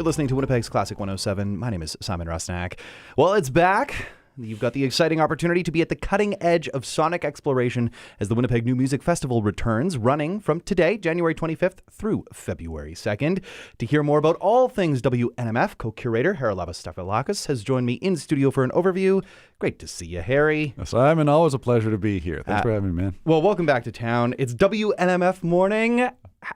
You're listening to Winnipeg's Classic 107. My name is Simon Rusnak. Well, it's back. You've got the exciting opportunity to be at the cutting edge of sonic exploration as the Winnipeg New Music Festival returns, running from today, January 25th, through February 2nd. To hear more about all things WNMF, co-curator Harry Stafylakis has joined me in studio for an overview. Great to see you, Harry. Simon, always a pleasure to be here. Thanks for having me, man. Well, welcome back to town. It's WNMF morning.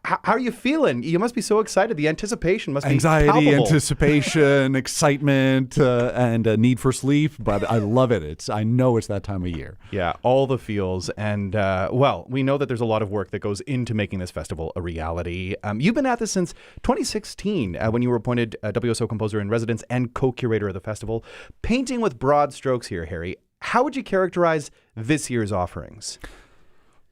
How are you feeling? You must be so excited. The anticipation must be palpable. Anticipation, excitement, and a need for sleep. But I love it. I know it's that time of year. Yeah, all the feels. And, well, we know that there's a lot of work that goes into making this festival a reality. You've been at this since 2016 when you were appointed WSO composer in residence and co-curator of the festival. Painting with broad strokes here, Harry, how would you characterize this year's offerings?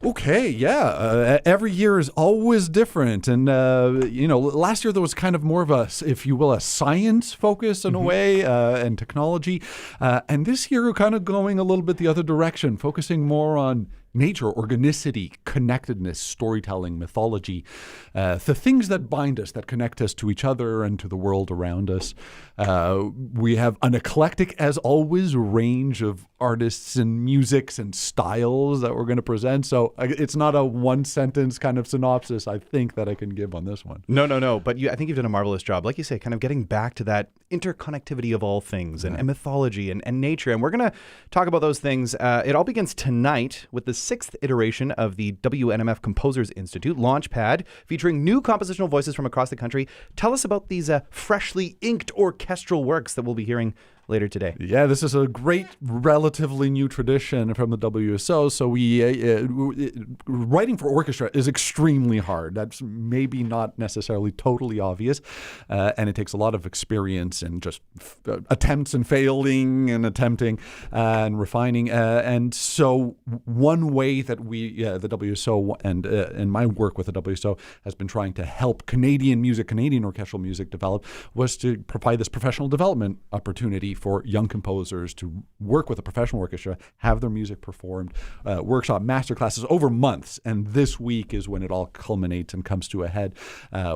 Okay, yeah. Every year is always different. And, last year there was kind of more of a, if you will, a science focus in a way, and technology. And this year we're kind of going a little bit the other direction, focusing more on nature, organicity, connectedness, storytelling, mythology, the things that bind us, that connect us to each other and to the world around us. We have an eclectic, as always, range of artists and musics and styles that we're going to present. So it's not a one-sentence kind of synopsis, I think, that I can give on this one. No. But I think you've done a marvelous job. Like you say, kind of getting back to that interconnectivity of all things and mythology and nature. And we're going to talk about those things. It all begins tonight with the 6th iteration of the WNMF Composers Institute Launchpad, featuring new compositional voices from across the country. Tell us about these freshly inked orchestral works that we'll be hearing later today. Yeah, this is a great, relatively new tradition from the WSO. So writing for orchestra is extremely hard. That's maybe not necessarily totally obvious. And it takes a lot of experience and just attempts and failing and attempting and refining. And so one way that the WSO and my work with the WSO has been trying to help Canadian orchestral music develop was to provide this professional development opportunity for young composers to work with a professional orchestra, have their music performed, workshop masterclasses over months. And this week is when it all culminates and comes to a head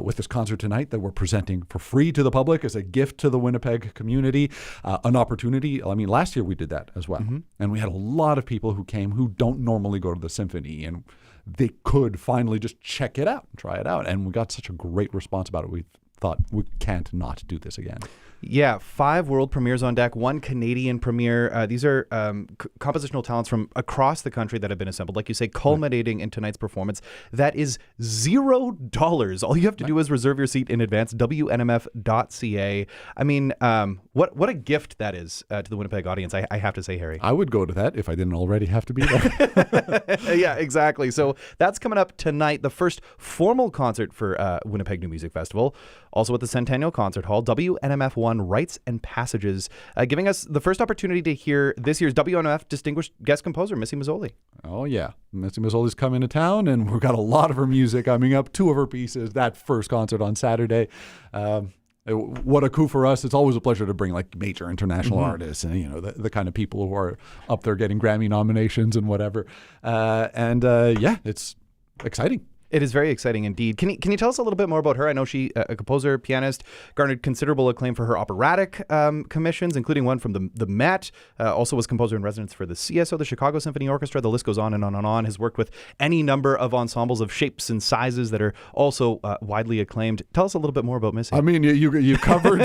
with this concert tonight that we're presenting for free to the public as a gift to the Winnipeg community, an opportunity. I mean, last year we did that as well. And we had a lot of people who came who don't normally go to the symphony, and they could finally just check it out and try it out. And we got such a great response about it. We thought we can't not do this again. Yeah, 5 world premieres on deck, 1 Canadian premiere. These are compositional talents from across the country that have been assembled, like you say, culminating in tonight's performance. That is $0. All you have to do is reserve your seat in advance, WNMF.ca. I mean, what a gift that is to the Winnipeg audience, I have to say, Harry. I would go to that if I didn't already have to be there. Yeah, exactly. So that's coming up tonight, the first formal concert for Winnipeg New Music Festival. Also at the Centennial Concert Hall, WNMF 1 Rites and Passages, giving us the first opportunity to hear this year's WNMF distinguished guest composer, Missy Mazzoli. Oh, yeah. Missy Mazzoli's coming to town, and we've got a lot of her music coming up, 2 of her pieces, that first concert on Saturday. What a coup for us. It's always a pleasure to bring like major international artists and, the kind of people who are up there getting Grammy nominations and whatever. It's exciting. It is very exciting indeed. Can you tell us a little bit more about her? I know she, a composer, pianist, garnered considerable acclaim for her operatic commissions, including one from the Met. Also was composer in residence for the CSO, the Chicago Symphony Orchestra. The list goes on and on and on. Has worked with any number of ensembles of shapes and sizes that are also widely acclaimed. Tell us a little bit more about Missy. I mean, you covered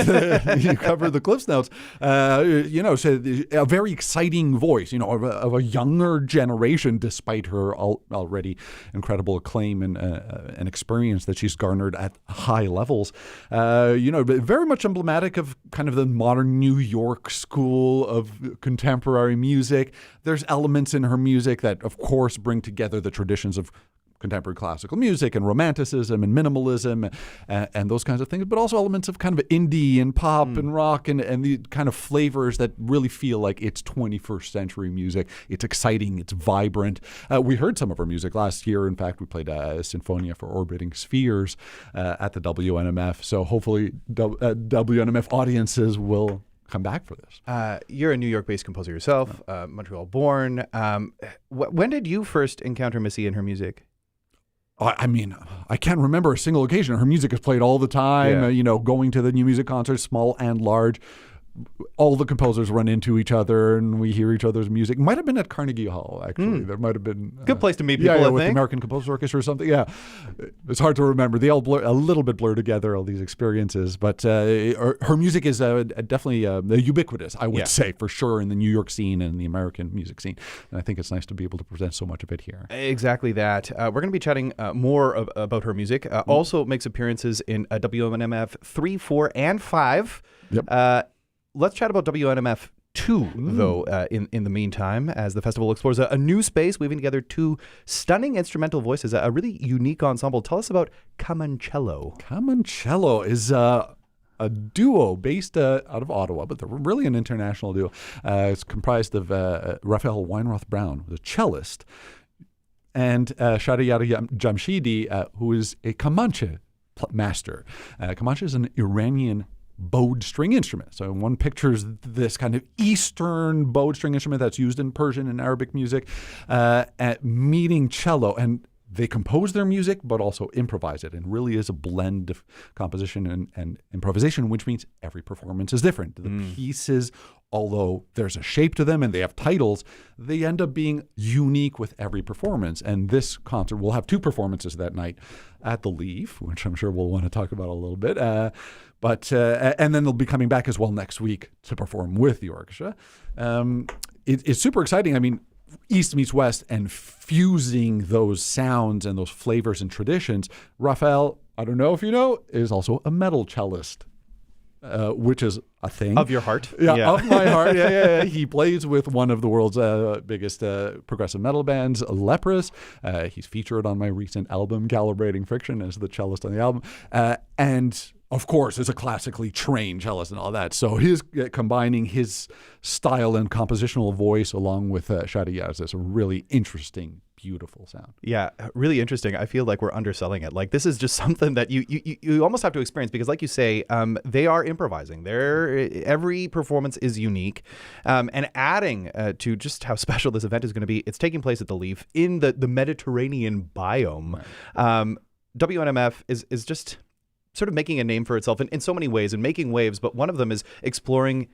you covered the Cliffs Notes. A very exciting voice, of a younger generation, despite her already incredible acclaim and an experience that she's garnered at high levels. Very much emblematic of kind of the modern New York school of contemporary music. There's elements in her music that, of course, bring together the traditions of contemporary classical music and romanticism and minimalism and those kinds of things, but also elements of kind of indie and pop and rock and the kind of flavors that really feel like it's 21st century music. It's exciting. It's vibrant. We heard some of her music last year. In fact, we played a Sinfonia for Orbiting Spheres at the WNMF. So hopefully WNMF audiences will come back for this. You're a New York-based composer yourself, Montreal-born. When did you first encounter Missy and her music? I mean, I can't remember a single occasion. Her music is played all the time, going to the new music concerts, small and large. All the composers run into each other and we hear each other's music. Might have been at Carnegie Hall, actually. There might have been... Good place to meet people, I with think. the American Composers Orchestra or something. Yeah. It's hard to remember. They all a little bit blur together, all these experiences. But her music is definitely ubiquitous, I would say, for sure, in the New York scene and the American music scene. And I think it's nice to be able to present so much of it here. Exactly that. We're going to be chatting more about her music. Also makes appearances in WNMF 3, 4, and 5. Yep. Let's chat about WNMF 2, though, in the meantime, as the festival explores a new space, weaving together two stunning instrumental voices, a really unique ensemble. Tell us about Camoncello. Camoncello is a duo based out of Ottawa, but they're really an international duo. It's comprised of Raphael Weinroth-Brown, the cellist, and Shadiyar Jamshidi, who is a Kamanche master. Kamanche is an Iranian bowed string instrument. So one pictures this kind of Eastern bowed string instrument that's used in Persian and Arabic music, meeting cello. And they compose their music, but also improvise it, and really is a blend of composition and improvisation, which means every performance is different. The pieces, although there's a shape to them and they have titles, they end up being unique with every performance. And this concert will have two performances that night at the Leaf, which I'm sure we'll want to talk about a little bit. And then they'll be coming back as well next week to perform with the orchestra. It's super exciting. I mean, East meets West and fusing those sounds and those flavors and traditions. Raphael, I don't know if you know, is also a metal cellist, which is a thing. Of your heart? Yeah, of my heart. Yeah. He plays with one of the world's biggest progressive metal bands, Leprous. He's featured on my recent album, Calibrating Friction, as the cellist on the album. And of course, is a classically trained cellist and all that. So his combining his style and compositional voice along with Shadiyar's is a really interesting, beautiful sound. Yeah, really interesting. I feel like we're underselling it. Like, this is just something that you almost have to experience, because like you say, they are improvising. Every performance is unique. And adding to just how special this event is going to be, it's taking place at the Leaf in the Mediterranean biome. Right. WNMF is just sort of making a name for itself in so many ways and making waves, but one of them is exploring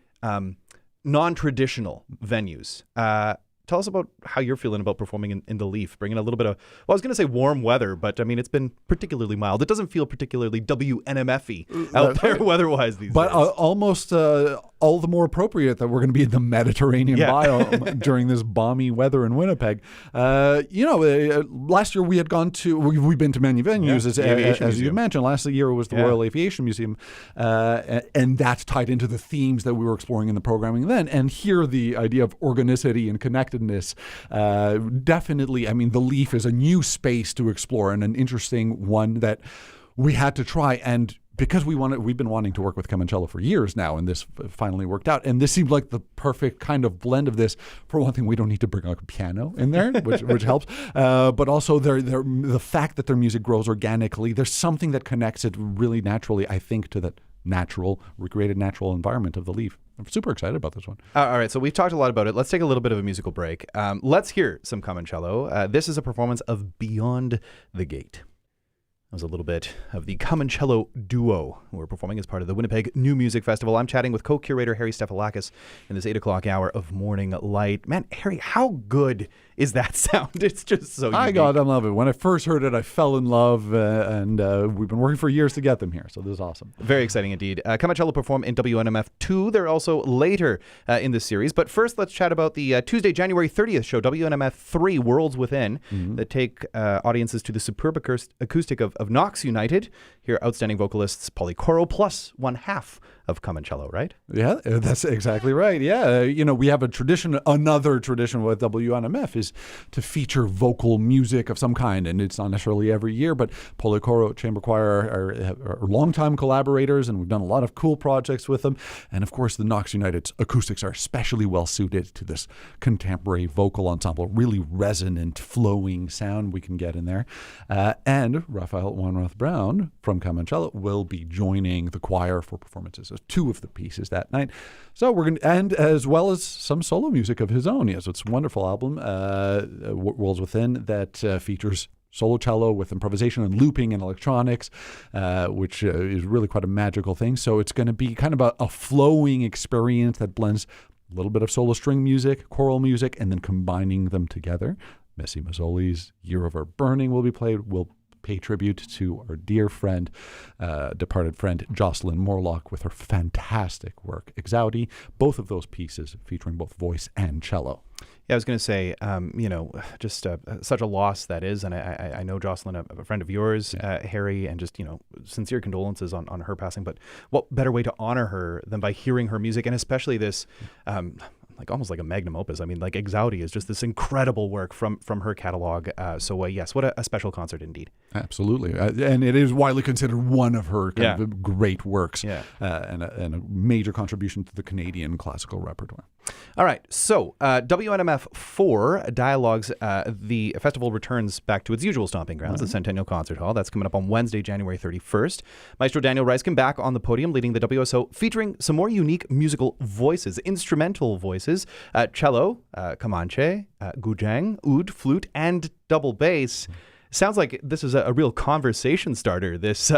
non-traditional venues. Tell us about how you're feeling about performing in the Leaf, bringing a little bit of, well, I was going to say warm weather, but I mean, it's been particularly mild. It doesn't feel particularly WNMF-y out there weather-wise these days. But almost all the more appropriate that we're going to be in the Mediterranean biome during this balmy weather in Winnipeg. Last year we had gone to, we've been to many venues, as you mentioned. Last year it was the Royal Aviation Museum, and that tied into the themes that we were exploring in the programming then. And here the idea of organicity and connectedness, definitely, I mean, the Leaf is a new space to explore and an interesting one that we had to try. And because we've been wanting to work with Camoncello for years now, and this finally worked out. And this seemed like the perfect kind of blend of this. For one thing, we don't need to bring a piano in there, which helps. But also the fact that their music grows organically, there's something that connects it really naturally, I think, to that recreated natural environment of the Leaf. I'm super excited about this one. All right, so we've talked a lot about it. Let's take a little bit of a musical break. Let's hear some Camoncello. This is a performance of Beyond the Gate. That was a little bit of the Camoncello duo who are performing as part of the Winnipeg New Music Festival. I'm chatting with co-curator Harry Stafylakis in this 8 o'clock hour of Morning Light. Man, Harry, how good is that sound? It's just so unique. I love it. When I first heard it, I fell in love, and we've been working for years to get them here, so this is awesome. Very exciting indeed. Camoncello perform in WNMF 2. They're also later in this series. But first, let's chat about the Tuesday, January 30th show, WNMF 3, Worlds Within, that take audiences to the superb acoustic of Knox United. Here, outstanding vocalists Polly Coro, plus one half of Camoncello, right? Yeah, that's exactly right. Yeah, we have another tradition with WNMF is to feature vocal music of some kind, and it's not necessarily every year, but Polly Coro Chamber Choir are longtime collaborators, and we've done a lot of cool projects with them. And of course, the Knox United's acoustics are especially well suited to this contemporary vocal ensemble, really resonant, flowing sound we can get in there. And Raphael Weinroth-Brown from Camoncello will be joining the choir for performances of two of the pieces that night. So we're going to, and as well as some solo music of his own. Yes, it's a wonderful album, Worlds Within, that features solo cello with improvisation and looping and electronics, which is really quite a magical thing. So it's going to be kind of a flowing experience that blends a little bit of solo string music, choral music, and then combining them together. Missy Mazzoli's Year of Our Burning will be played. We'll pay tribute to our dear friend, departed friend, Jocelyn Morlock, with her fantastic work, Exaudi. Both of those pieces featuring both voice and cello. Yeah, I was going to say, just such a loss that is. And I know Jocelyn, a friend of yours, Harry, and just, sincere condolences on her passing. But what better way to honor her than by hearing her music, and especially this almost like a magnum opus. I mean, like Exaudi is just this incredible work from her catalog. So yes, what a special concert indeed. Absolutely. And it is widely considered one of her kind of great works, and a major contribution to the Canadian classical repertoire. All right. So WNMF 4 Dialogues, the festival returns back to its usual stomping grounds, the Centennial Concert Hall. That's coming up on Wednesday, January 31st. Maestro Daniel Reiskin back on the podium leading the WSO, featuring some more unique musical voices, instrumental voices, cello, Comanche, guzheng, oud, flute, and double bass. Sounds like this is a real conversation starter, this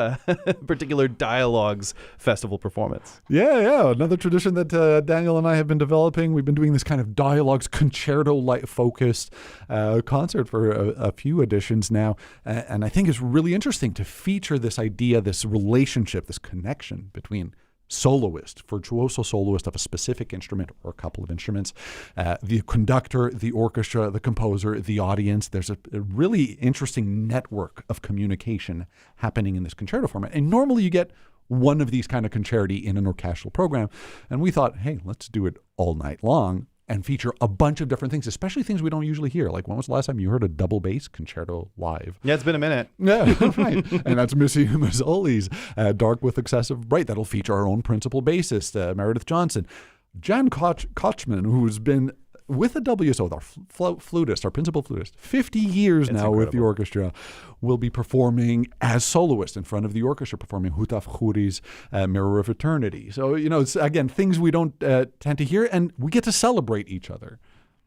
particular Dialogues festival performance. Yeah. Another tradition that Daniel and I have been developing. We've been doing this kind of Dialogues concerto-like focused concert for a few editions now. And I think it's really interesting to feature this idea, this relationship, this connection between soloist, virtuoso soloist of a specific instrument or a couple of instruments, the conductor, the orchestra, the composer, the audience. There's a really interesting network of communication happening in this concerto format. And normally you get one of these kind of concerti in an orchestral program. And we thought, hey, let's do it all night long and feature a bunch of different things, especially things we don't usually hear. Like, when was the last time you heard a double bass concerto live? Yeah, it's been a minute. Yeah, right. And that's Missy Mazzoli's Dark with Excessive Bright. That'll feature our own principal bassist, Meredith Johnson. Jan Kochman, who's been with the WSO, our flutist, our principal flutist, 50 years it's now incredible. With the orchestra, will be performing as soloist in front of the orchestra, performing Hutaf Khoury's Mirror of Eternity. So, it's, again, things we don't tend to hear, and we get to celebrate each other.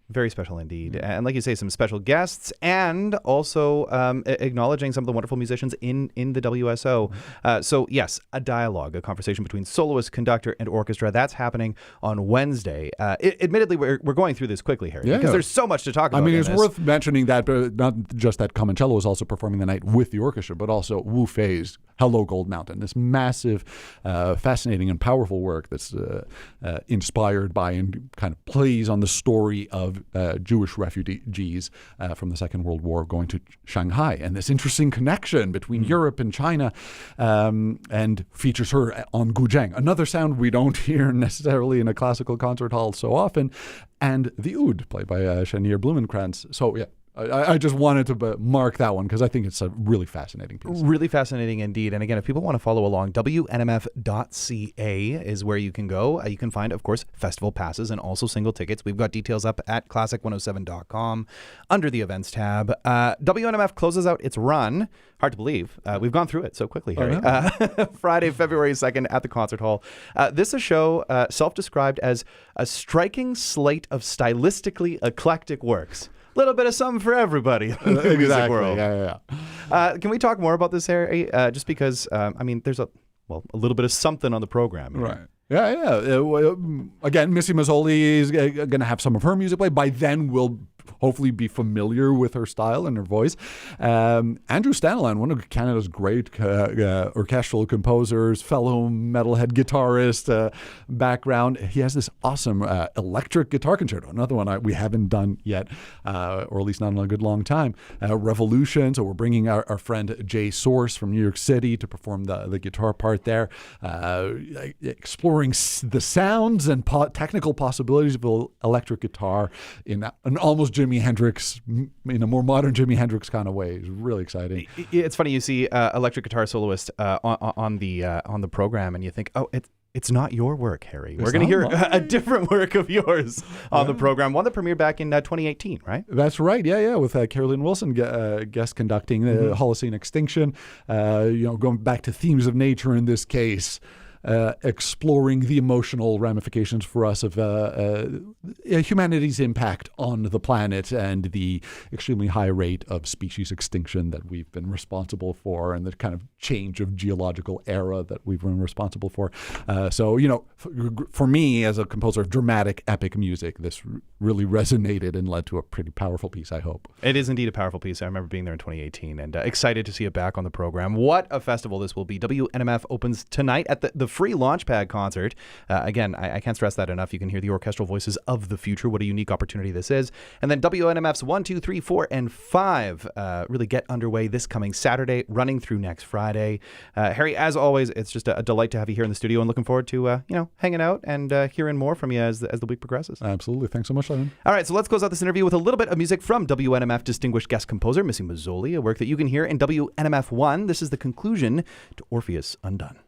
Very special indeed. And like you say, some special guests, and also acknowledging some of the wonderful musicians in the WSO. So yes, a dialogue, a conversation between soloist, conductor, and orchestra. That's happening on Wednesday. Admittedly, we're going through this quickly, Harry, because there's so much to talk about. I mean, it's worth mentioning that, but not just that Comancello is also performing the night with the orchestra, but also Wu Fei's Hello Gold Mountain, this massive, fascinating and powerful work that's inspired by and kind of plays on the story of Jewish refugees from the Second World War going to Shanghai, and this interesting connection between Europe and China, and features her on guzheng, another sound we don't hear necessarily in a classical concert hall so often, and the oud, played by Shanier Blumenkrantz. So yeah, I just wanted to mark that one because I think it's a really fascinating piece. Really fascinating indeed. And again, if people want to follow along, WNMF.ca is where you can go. You can find, of course, festival passes and also single tickets. We've got details up at classic107.com under the events tab. WNMF closes out its run. Hard to believe. We've gone through it so quickly, Harry. Friday, February 2nd at the Concert Hall. This is a show self-described as a striking slate of stylistically eclectic works. Little bit of something for everybody in the music world. Yeah. Can we talk more about this, Harry? Just because, there's a little bit of something on the program here. Right. Yeah. Again, Missy Mazzoli is going to have some of her music played. By then, we'll hopefully be familiar with her style and her voice. Andrew Stanilan, one of Canada's great orchestral composers, fellow metalhead guitarist background. He has this awesome electric guitar concerto, another one we haven't done yet, or at least not in a good long time. Revolution, so we're bringing our friend Jay Source from New York City to perform the guitar part there, exploring the sounds and technical possibilities of electric guitar in an almost Jimi Hendrix, in a more modern Jimi Hendrix kind of way. It's really exciting. It's funny, you see electric guitar soloist on the program, and you think, oh, it's not your work, Harry. We're going to hear a different work of yours on the program, one that premiered back in 2018, right? That's right. Yeah, with Carolyn Wilson guest conducting Holocene Extinction. Going back to themes of nature in this case. exploring the emotional ramifications for us of humanity's impact on the planet and the extremely high rate of species extinction that we've been responsible for, and the kind of change of geological era that we've been responsible for. So, for me, as a composer of dramatic, epic music, this really resonated and led to a pretty powerful piece, I hope. It is indeed a powerful piece. I remember being there in 2018 and excited to see it back on the program. What a festival this will be. WNMF opens tonight at the free Launchpad concert. Again, I can't stress that enough. You can hear the orchestral voices of the future. What a unique opportunity this is. And then WNMF's 1, 2, 3, 4, and 5 really get underway this coming Saturday, running through next Friday. Harry, as always, it's just a delight to have you here in the studio, and looking forward to hanging out and hearing more from you as the week progresses. Absolutely. Thanks so much, Simon. All right, so let's close out this interview with a little bit of music from WNMF distinguished guest composer Missy Mazzoli, a work that you can hear in WNMF 1. This is the conclusion to Orpheus Undone.